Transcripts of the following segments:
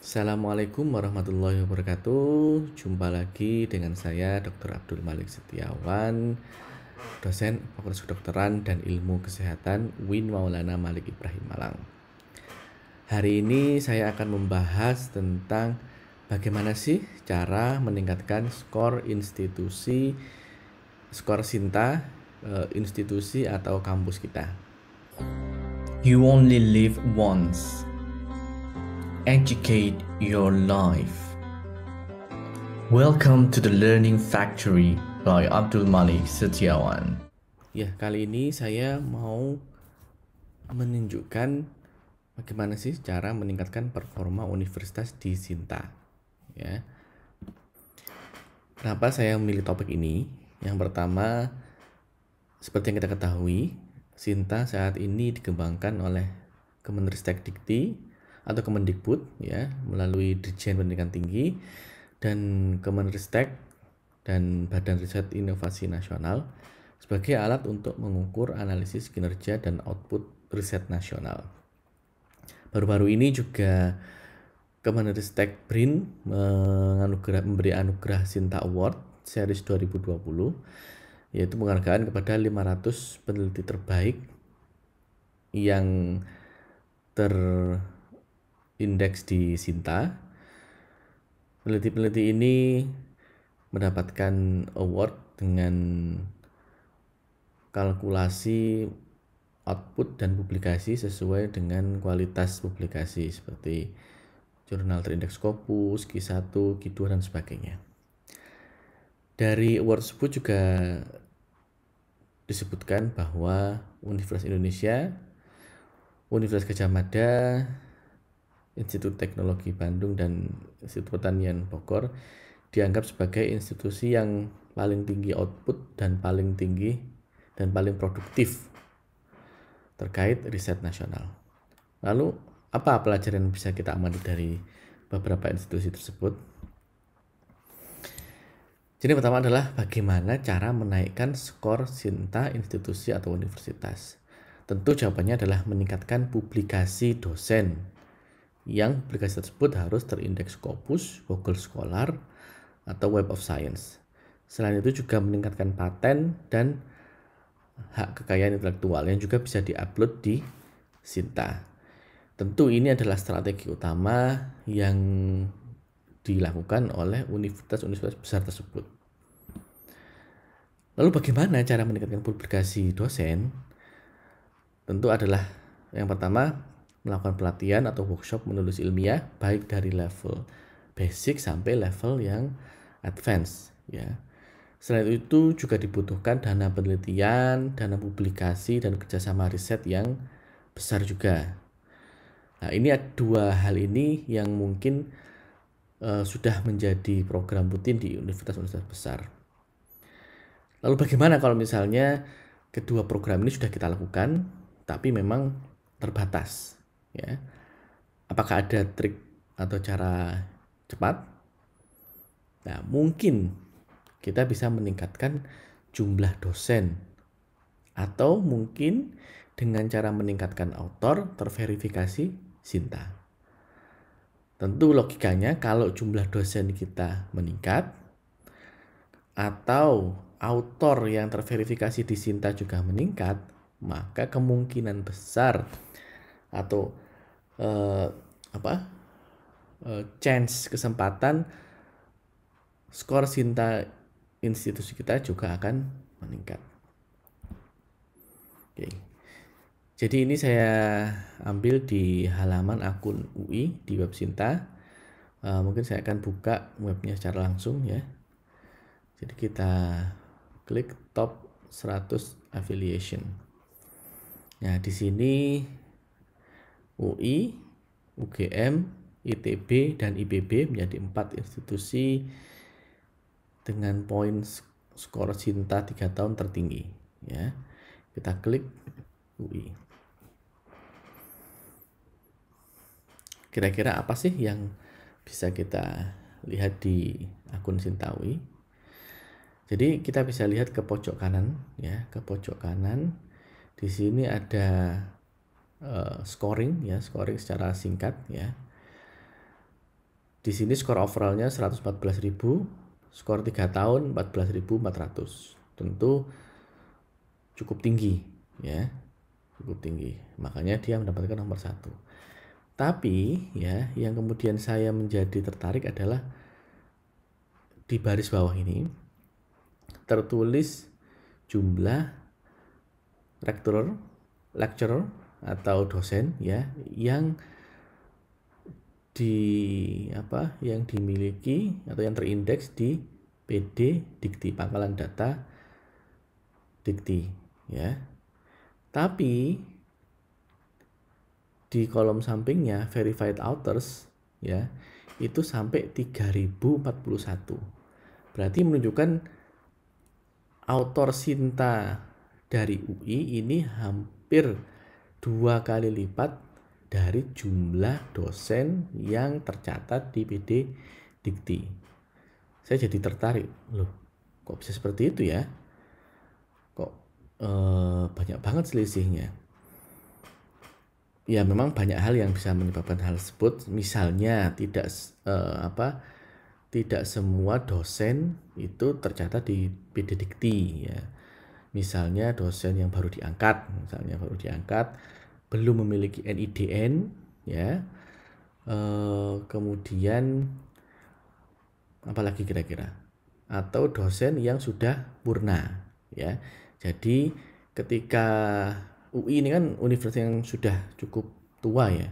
Assalamualaikum warahmatullahi wabarakatuh. Jumpa lagi dengan saya Dr. Abdul Malik Setiawan, dosen Fakultas Kedokteran dan Ilmu Kesehatan UIN Maulana Malik Ibrahim Malang. Hari ini saya akan membahas tentang bagaimana sih cara meningkatkan skor SINTA institusi atau kampus kita. You only live once. Educate your life. Welcome to the Learning Factory by Abdul Malik Setiawan. Ya, kali ini saya mau menunjukkan bagaimana sih cara meningkatkan performa universitas di SINTA. Ya. Kenapa saya memilih topik ini? Yang pertama, seperti yang kita ketahui, SINTA saat ini dikembangkan oleh Kemenristek-Dikti atau Kemendikbud ya, melalui Dirjen Pendidikan Tinggi dan Kemenristek dan Badan Riset Inovasi Nasional sebagai alat untuk mengukur analisis kinerja dan output riset nasional. Baru-baru ini juga Kemenristek BRIN memberi anugerah SINTA Award series 2020, yaitu penghargaan kepada 500 peneliti terbaik yang terindeks di SINTA. Peneliti-peneliti ini mendapatkan award dengan kalkulasi output dan publikasi sesuai dengan kualitas publikasi seperti jurnal terindeks Scopus, Q1, Q2, dan sebagainya. Dari award tersebut juga disebutkan bahwa Universitas Indonesia, Universitas Gadjah Mada, Institut Teknologi Bandung, dan Institut Pertanian Bogor dianggap sebagai institusi yang paling tinggi output dan paling tinggi dan paling produktif terkait riset nasional. Lalu, apa pelajaran yang bisa kita amati dari beberapa institusi tersebut? Jadi pertama adalah bagaimana cara menaikkan skor SINTA institusi atau universitas. Tentu jawabannya adalah meningkatkan publikasi dosen, yang publikasi tersebut harus terindeks Scopus, Google Scholar, atau Web of Science. Selain itu juga meningkatkan paten dan hak kekayaan intelektual yang juga bisa diupload di SINTA. Tentu ini adalah strategi utama yang dilakukan oleh universitas-universitas besar tersebut. Lalu bagaimana cara meningkatkan publikasi dosen? Tentu adalah yang pertama, melakukan pelatihan atau workshop menulis ilmiah baik dari level basic sampai level yang advance ya. Selain itu juga dibutuhkan dana penelitian, dana publikasi, dan kerjasama riset yang besar juga. Nah, ini dua hal ini yang mungkin sudah menjadi program rutin di universitas-universitas besar. Lalu bagaimana kalau misalnya kedua program ini sudah kita lakukan, tapi memang terbatas, ya? Apakah ada trik atau cara cepat? Nah, mungkin kita bisa meningkatkan jumlah dosen, atau mungkin dengan cara meningkatkan author terverifikasi SINTA. Tentu logikanya kalau jumlah dosen kita meningkat atau author yang terverifikasi di SINTA juga meningkat, maka kemungkinan besar atau chance kesempatan skor SINTA institusi kita juga akan meningkat. Oke. Jadi ini saya ambil di halaman akun UI di web SINTA. Mungkin saya akan buka webnya secara langsung ya. Jadi kita klik top 100 affiliation. Nah, di sini UI, UGM, ITB, dan IPB menjadi 4 institusi dengan poin skor SINTA 3 tahun tertinggi ya. Kita klik UI. Kira-kira apa sih yang bisa kita lihat di akun SINTA UI? Jadi kita bisa lihat ke pojok kanan ya, ke pojok kanan. Di sini ada scoring ya, scoring secara singkat ya. Di sini skor overallnya 114.000, skor 3 tahun 14.400. Tentu cukup tinggi ya, cukup tinggi. Makanya dia mendapatkan nomor 1. Tapi ya, yang kemudian saya menjadi tertarik adalah di baris bawah ini tertulis jumlah lecturer atau dosen ya yang dimiliki atau yang terindeks di PD Dikti, pangkalan data Dikti ya. Tapi di kolom sampingnya verified authors ya itu sampai 3041. Berarti menunjukkan author Sinta dari UI ini hampir 2 kali lipat dari jumlah dosen yang tercatat di PD Dikti. Saya jadi tertarik, loh kok bisa seperti itu ya? Kok banyak banget selisihnya? Ya memang banyak hal yang bisa menyebabkan hal tersebut. Misalnya tidak semua dosen itu tercatat di PD Dikti ya. Misalnya dosen yang baru diangkat, belum memiliki NIDN ya. Kemudian apalagi kira-kira, atau dosen yang sudah purna ya. Jadi ketika UI ini kan universitas yang sudah cukup tua ya,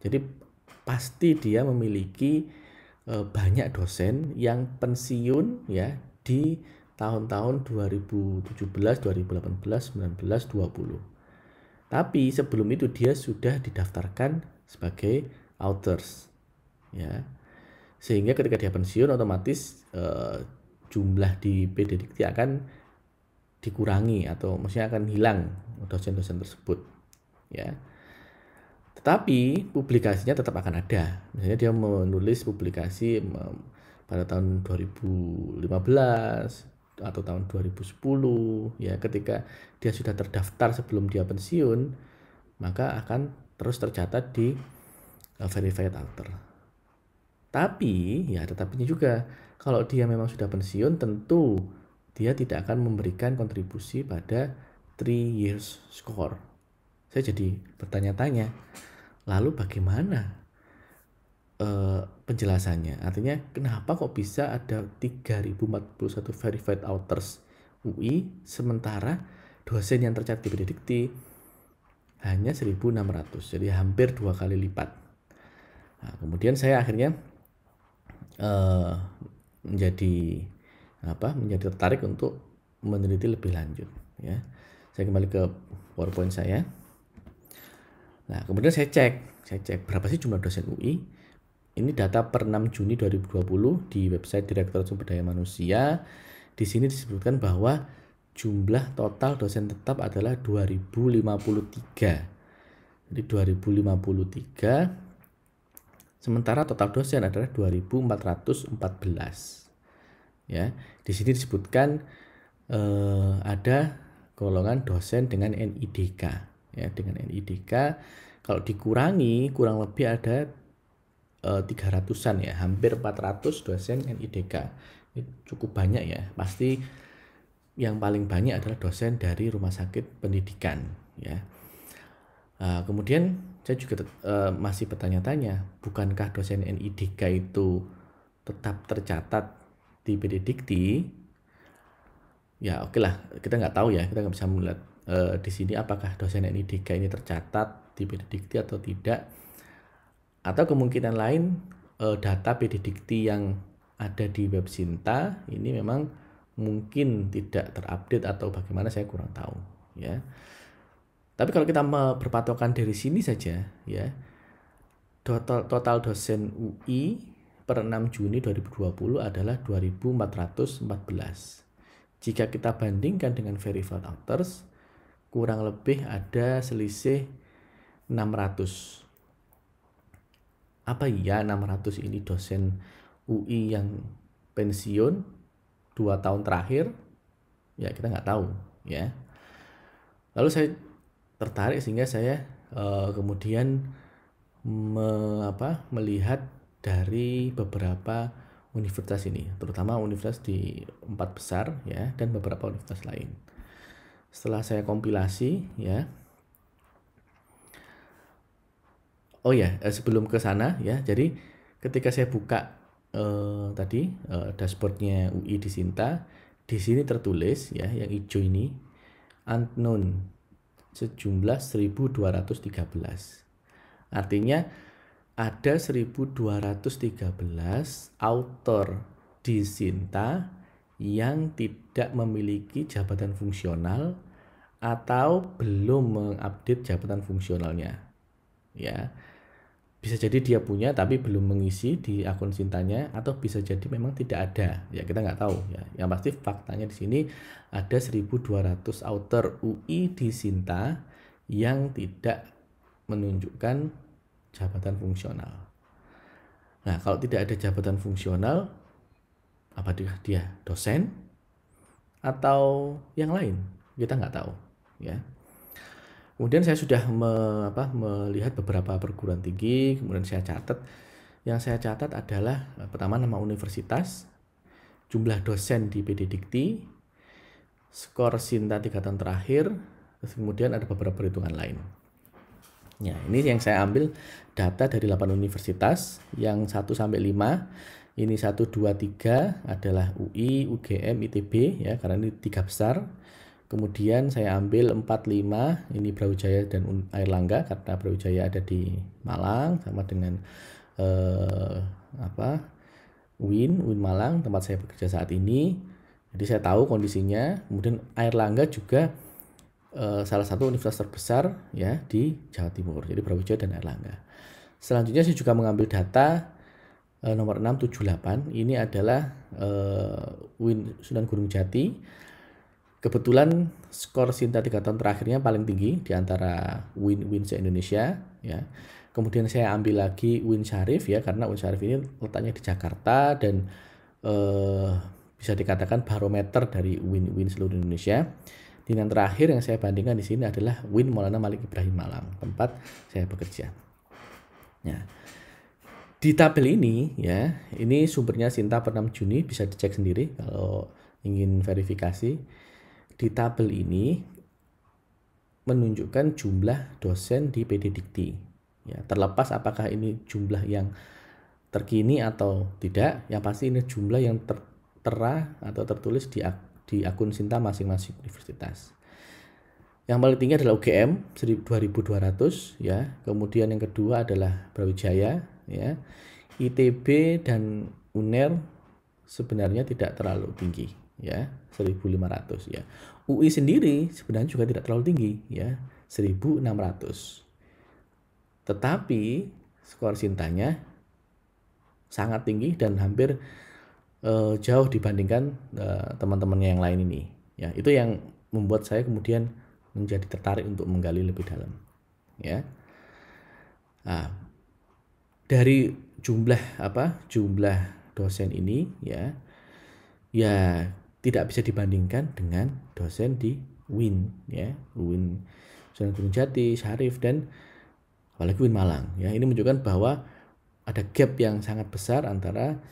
jadi pasti dia memiliki banyak dosen yang pensiun ya di tahun-tahun 2017, 2018, 19, 20. Tapi sebelum itu dia sudah didaftarkan sebagai authors ya. Sehingga ketika dia pensiun otomatis jumlah di PD Dikti akan dikurangi atau maksudnya akan hilang dosen-dosen tersebut ya. Tetapi publikasinya tetap akan ada. Misalnya dia menulis publikasi pada tahun 2015 atau tahun 2010 ya, ketika dia sudah terdaftar sebelum dia pensiun, maka akan terus tercatat di verified author. Tapi ya ada tapinya juga. Kalau dia memang sudah pensiun, tentu dia tidak akan memberikan kontribusi pada 3 years score. Saya jadi bertanya-tanya, lalu bagaimana penjelasannya? Artinya kenapa kok bisa ada 3041 verified authors UI, sementara dosen yang tercatat di PD Dikti hanya 1.600, jadi hampir 2 kali lipat. Nah, kemudian saya akhirnya menjadi tertarik untuk meneliti lebih lanjut ya. Saya kembali ke PowerPoint saya. Nah, kemudian saya cek berapa sih jumlah dosen UI. Ini data per 6 Juni 2020 di website Direktorat Sumber Daya Manusia. Di sini disebutkan bahwa jumlah total dosen tetap adalah 2053. Jadi 2053, sementara total dosen adalah 2414. Ya, di sini disebutkan ada golongan dosen dengan NIDK ya, dengan NIDK kalau dikurangi kurang lebih ada 300-an ya, hampir 400 dosen NIDK. Ini cukup banyak ya. Pasti yang paling banyak adalah dosen dari rumah sakit pendidikan ya. Kemudian saya juga masih bertanya-tanya, bukankah dosen NIDK itu tetap tercatat di PD Dikti? Ya oke lah, kita nggak tahu ya, kita nggak bisa melihat di sini apakah dosen NIDK ini tercatat di PD Dikti atau tidak. Atau kemungkinan lain data PD Dikti yang ada di web Sinta ini memang mungkin tidak terupdate atau bagaimana, saya kurang tahu ya. Tapi kalau kita berpatokan dari sini saja ya, total dosen UI per 6 Juni 2020 adalah 2414. Jika kita bandingkan dengan verified authors, kurang lebih ada selisih 600. Apa iya 600 ini dosen UI yang pensiun 2 tahun terakhir? Ya kita nggak tahu ya. Lalu saya tertarik sehingga saya kemudian melihat dari beberapa universitas ini, terutama universitas di 4 besar ya, dan beberapa universitas lain. Setelah saya kompilasi ya, sebelum ke sana ya, jadi ketika saya buka dashboardnya UI di Sinta, di sini tertulis ya, yang hijau ini unknown sejumlah 1213. Artinya ada 1213 author di Sinta yang tidak memiliki jabatan fungsional atau belum mengupdate jabatan fungsionalnya. Ya. Bisa jadi dia punya tapi belum mengisi di akun Sintanya, atau bisa jadi memang tidak ada. Ya, kita nggak tahu ya. Yang pasti faktanya di sini ada 1200 author UI di Sinta yang tidak menunjukkan jabatan fungsional. Nah, kalau tidak ada jabatan fungsional, apakah dia dosen atau yang lain? Kita nggak tahu, ya. Kemudian saya sudah melihat beberapa perguruan tinggi, kemudian saya catat. Yang saya catat adalah pertama nama universitas, jumlah dosen di PD Dikti, skor Sinta 3 tahun terakhir, terus kemudian ada beberapa perhitungan lain. Ya, ini yang saya ambil data dari 8 universitas, yang 1 sampai 5. Ini 1, 2, 3 adalah UI, UGM, ITB ya, karena ini 3 besar. Kemudian saya ambil 4, 5, ini Brawijaya dan Airlangga, karena Brawijaya ada di Malang sama dengan UIN Malang, tempat saya bekerja saat ini. Jadi saya tahu kondisinya. Kemudian Airlangga juga salah satu universitas terbesar ya di Jawa Timur, jadi Brawijaya dan Airlangga. Selanjutnya saya juga mengambil data nomor 678. Ini adalah UIN Sunan Gunung Jati. Kebetulan skor Sinta 3 tahun terakhirnya paling tinggi di antara UIN se-Indonesia ya. Kemudian saya ambil lagi UIN Syarif ya, karena UIN Syarif ini letaknya di Jakarta dan bisa dikatakan barometer dari UIN seluruh Indonesia. Dan yang terakhir yang saya bandingkan di sini adalah UIN Maulana Malik Ibrahim Malang, tempat saya bekerja. Nah, di tabel ini ya, ini sumbernya Sinta per 6 Juni, bisa dicek sendiri kalau ingin verifikasi. Di tabel ini menunjukkan jumlah dosen di PD Dikti. Ya, terlepas apakah ini jumlah yang terkini atau tidak, yang pasti ini jumlah yang tertera atau tertulis di akun Sinta masing-masing universitas. Yang paling tinggi adalah UGM 2200 ya. Kemudian yang kedua adalah Brawijaya ya. ITB dan UNER sebenarnya tidak terlalu tinggi ya, 1500 ya. UI sendiri sebenarnya juga tidak terlalu tinggi ya, 1600. Tetapi skor Sintanya sangat tinggi dan hampir jauh dibandingkan teman-temannya yang lain ini ya. Itu yang membuat saya kemudian menjadi tertarik untuk menggali lebih dalam ya. Nah, dari jumlah dosen ini ya tidak bisa dibandingkan dengan dosen di UIN ya, UIN Sunan Gunung Jati, Syarif, dan apalagi UIN Malang ya. Ini menunjukkan bahwa ada gap yang sangat besar antara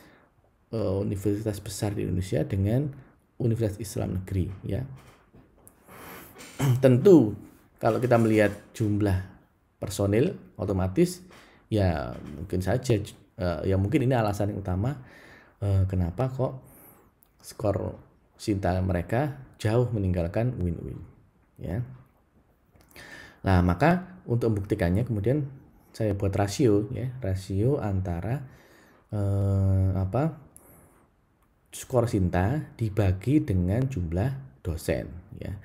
universitas besar di Indonesia dengan universitas Islam negeri ya. Tentu kalau kita melihat jumlah personil otomatis ya mungkin saja ya mungkin ini alasan yang utama kenapa kok skor Sinta mereka jauh meninggalkan UIN ya. Nah, maka untuk membuktikannya kemudian saya buat rasio ya, rasio antara skor Sinta dibagi dengan jumlah dosen ya.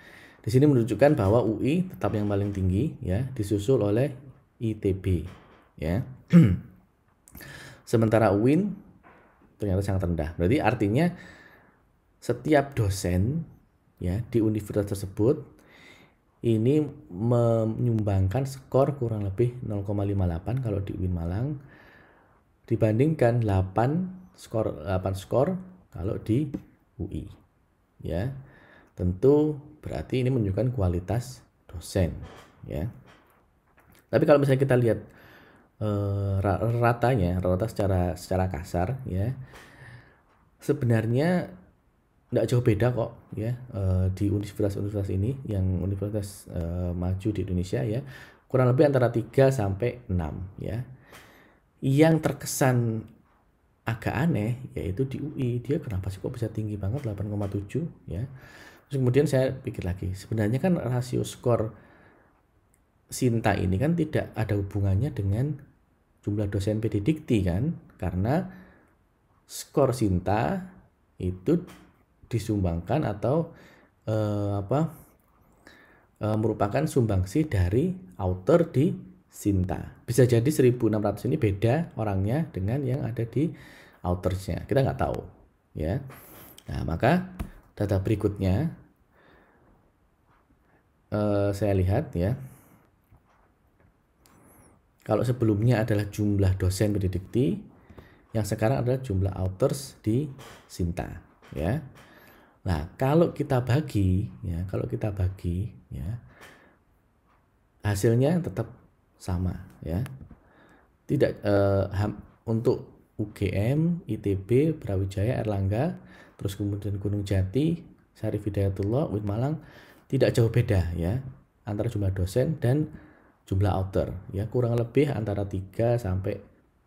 Di sini menunjukkan bahwa UI tetap yang paling tinggi ya, disusul oleh ITB ya. Sementara UIN ternyata sangat rendah. Berarti artinya setiap dosen ya di universitas tersebut ini menyumbangkan skor kurang lebih 0,58 kalau di UIN Malang dibandingkan 8 skor kalau di UI ya. Tentu berarti ini menunjukkan kualitas dosen ya. Tapi kalau misalnya kita lihat rata secara kasar ya, sebenarnya tidak jauh beda kok ya, di universitas-universitas ini, yang universitas maju di Indonesia ya, kurang lebih antara 3 sampai 6 ya. Yang terkesan agak aneh yaitu di UI, dia kenapa sih kok bisa tinggi banget 8,7 ya. Terus kemudian saya pikir lagi, sebenarnya kan rasio skor Sinta ini kan tidak ada hubungannya dengan jumlah dosen PD Dikti kan, karena skor Sinta itu disumbangkan atau merupakan sumbangsi dari author di Sinta. Bisa jadi 1600 ini beda orangnya dengan yang ada di autorsnya, kita nggak tahu ya. Nah, maka data berikutnya saya lihat ya, kalau sebelumnya adalah jumlah dosen PD Dikti, yang sekarang adalah jumlah authors di Sinta ya. Nah, kalau kita bagi ya, hasilnya tetap sama ya. Tidak untuk UGM, ITB, Brawijaya, Erlangga, terus kemudian Gunung Jati, Syarif Hidayatullah, UIN Malang, tidak jauh beda ya antara jumlah dosen dan jumlah author ya, kurang lebih antara 3 sampai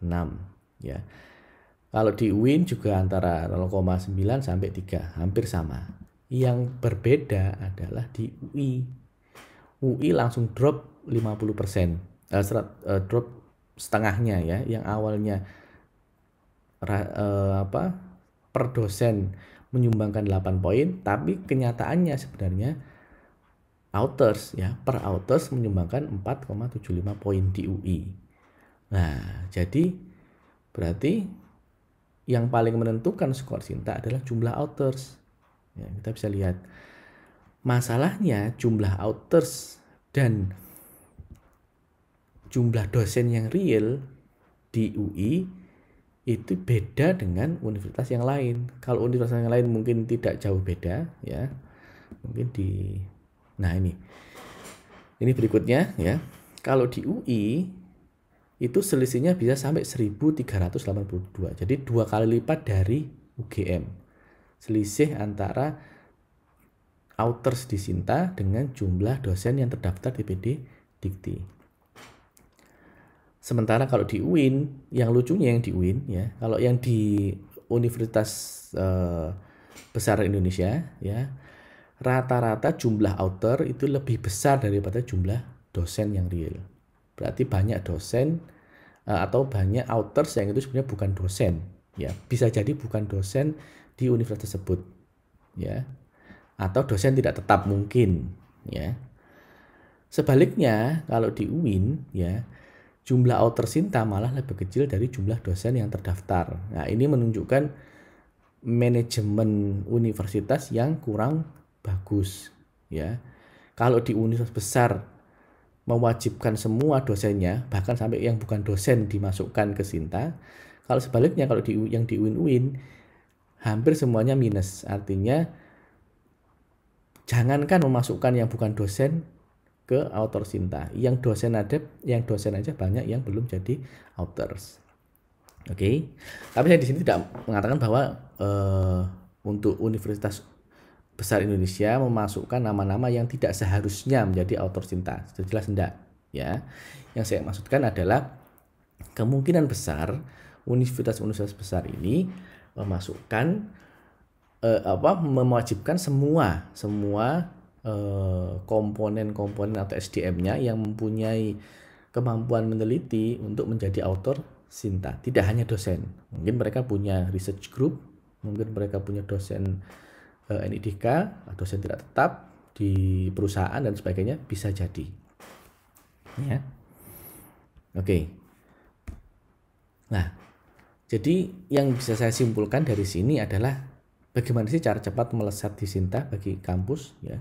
6 ya. Kalau di UIN juga antara 0,9 sampai 3, hampir sama. Yang berbeda adalah di UI. UI langsung drop 50%, drop setengahnya ya, yang awalnya per dosen menyumbangkan 8 poin, tapi kenyataannya sebenarnya authors ya, per authors menyumbangkan 4,75 poin di UI. Nah, jadi berarti yang paling menentukan skor Sinta adalah jumlah authors. Ya, kita bisa lihat. Masalahnya jumlah authors dan jumlah dosen yang real di UI itu beda dengan universitas yang lain. Kalau universitas yang lain mungkin tidak jauh beda ya. Mungkin nah ini berikutnya ya. Kalau di UI itu selisihnya bisa sampai 1382. Jadi 2 kali lipat dari UGM. Selisih antara authors di Sinta dengan jumlah dosen yang terdaftar di PD Dikti. Sementara kalau di UIN, yang lucunya yang di UIN ya, kalau yang di universitas besar Indonesia ya, rata-rata jumlah author itu lebih besar daripada jumlah dosen yang real. Berarti banyak dosen atau banyak authors yang itu sebenarnya bukan dosen ya, bisa jadi bukan dosen di universitas tersebut ya, atau dosen tidak tetap mungkin ya. Sebaliknya kalau di UIN ya, jumlah author Sinta malah lebih kecil dari jumlah dosen yang terdaftar. Nah, ini menunjukkan manajemen universitas yang kurang bagus ya. Kalau di universitas besar mewajibkan semua dosennya, bahkan sampai yang bukan dosen dimasukkan ke Sinta. Kalau sebaliknya, kalau yang di UIN hampir semuanya minus. Artinya jangankan memasukkan yang bukan dosen ke author Sinta, yang dosen aja banyak yang belum jadi authors. Oke. Tapi saya di sini tidak mengatakan bahwa untuk universitas besar Indonesia memasukkan nama-nama yang tidak seharusnya menjadi author Sinta. Jelas enggak ya. Yang saya maksudkan adalah kemungkinan besar universitas-universitas besar ini memasukkan mewajibkan semua komponen-komponen atau SDM-nya yang mempunyai kemampuan meneliti untuk menjadi author Sinta. Tidak hanya dosen. Mungkin mereka punya research group, mungkin mereka punya dosen NIDK, dosen tidak tetap di perusahaan dan sebagainya, bisa jadi. Ya. Oke. Nah, jadi yang bisa saya simpulkan dari sini adalah bagaimana sih cara cepat melesat di Sinta bagi kampus ya.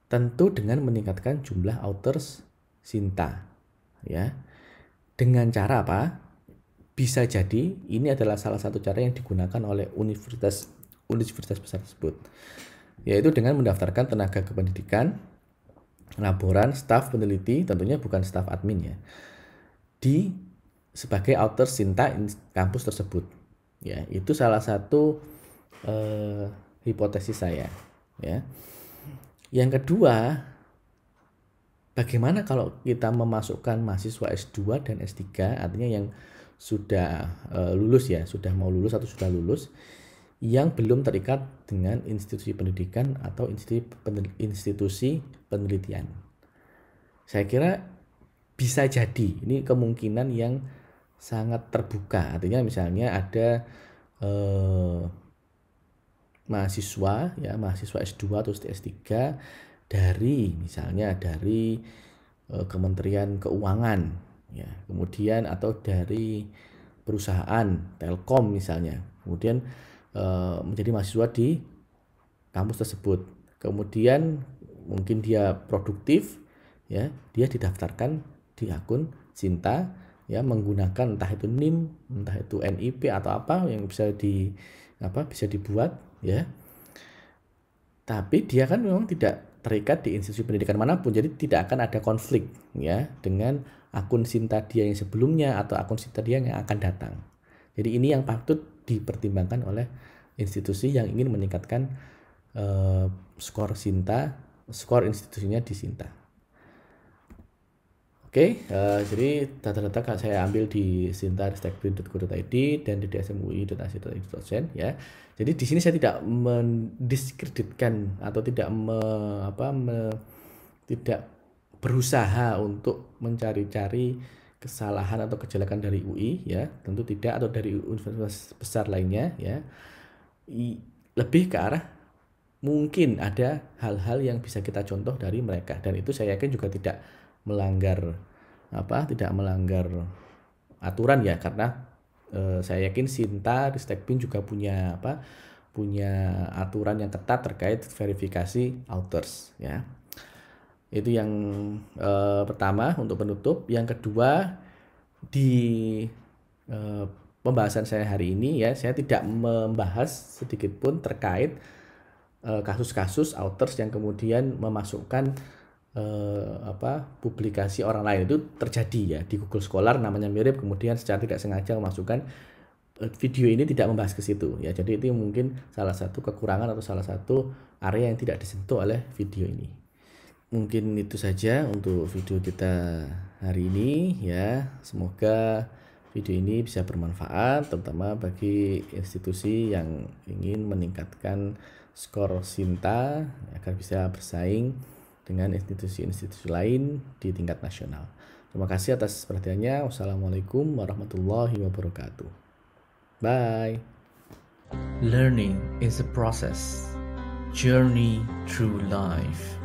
Tentu dengan meningkatkan jumlah authors Sinta ya. Dengan cara apa? Bisa jadi ini adalah salah satu cara yang digunakan oleh universitas besar tersebut, yaitu dengan mendaftarkan tenaga kependidikan, laboran, staf peneliti, tentunya bukan staf admin ya, di sebagai author Sinta kampus tersebut. Ya, itu salah satu hipotesis saya. Ya. Yang kedua, bagaimana kalau kita memasukkan mahasiswa S2 dan S3, artinya yang sudah lulus ya, sudah mau lulus atau sudah lulus, yang belum terikat dengan institusi pendidikan atau institusi penelitian. Saya kira bisa jadi, ini kemungkinan yang sangat terbuka. Artinya misalnya ada mahasiswa S2 atau S3 dari misalnya dari Kementerian Keuangan ya, kemudian atau dari perusahaan Telkom misalnya, kemudian menjadi mahasiswa di kampus tersebut. Kemudian mungkin dia produktif ya, dia didaftarkan di akun Sinta ya, menggunakan entah itu NIM, entah itu NIP atau apa yang bisa dibuat ya. Tapi dia kan memang tidak terikat di institusi pendidikan manapun, jadi tidak akan ada konflik ya dengan akun Sinta dia yang sebelumnya atau akun Sinta dia yang akan datang. Jadi ini yang patut dipertimbangkan oleh institusi yang ingin meningkatkan skor institusinya di Sinta. Oke, jadi data-data saya ambil di sinta-ristekbrin.go.id dan di dsmui.ac.id ya. Jadi di sini saya tidak mendiskreditkan atau tidak tidak berusaha untuk mencari-cari kesalahan atau kejelekan dari UI ya, tentu tidak, atau dari universitas besar lainnya ya. Lebih ke arah mungkin ada hal-hal yang bisa kita contoh dari mereka, dan itu saya yakin juga tidak melanggar aturan ya, karena saya yakin Sinta-Ristekbin juga punya aturan yang ketat terkait verifikasi authors ya. Itu yang pertama untuk penutup. Yang kedua, di pembahasan saya hari ini ya, saya tidak membahas sedikit pun terkait kasus-kasus authors yang kemudian memasukkan publikasi orang lain. Itu terjadi ya di Google Scholar, namanya mirip, kemudian secara tidak sengaja memasukkan video ini, tidak membahas ke situ ya. Jadi itu mungkin salah satu kekurangan atau salah satu area yang tidak disentuh oleh video ini. Mungkin itu saja untuk video kita hari ini ya. Semoga video ini bisa bermanfaat, terutama bagi institusi yang ingin meningkatkan skor Sinta agar bisa bersaing dengan institusi-institusi lain di tingkat nasional. Terima kasih atas perhatiannya. Wassalamualaikum warahmatullahi wabarakatuh. Bye. Learning is a process. Journey through life.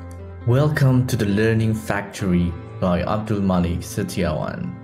Welcome to the Learning Factory by Abdul Malik Setiawan.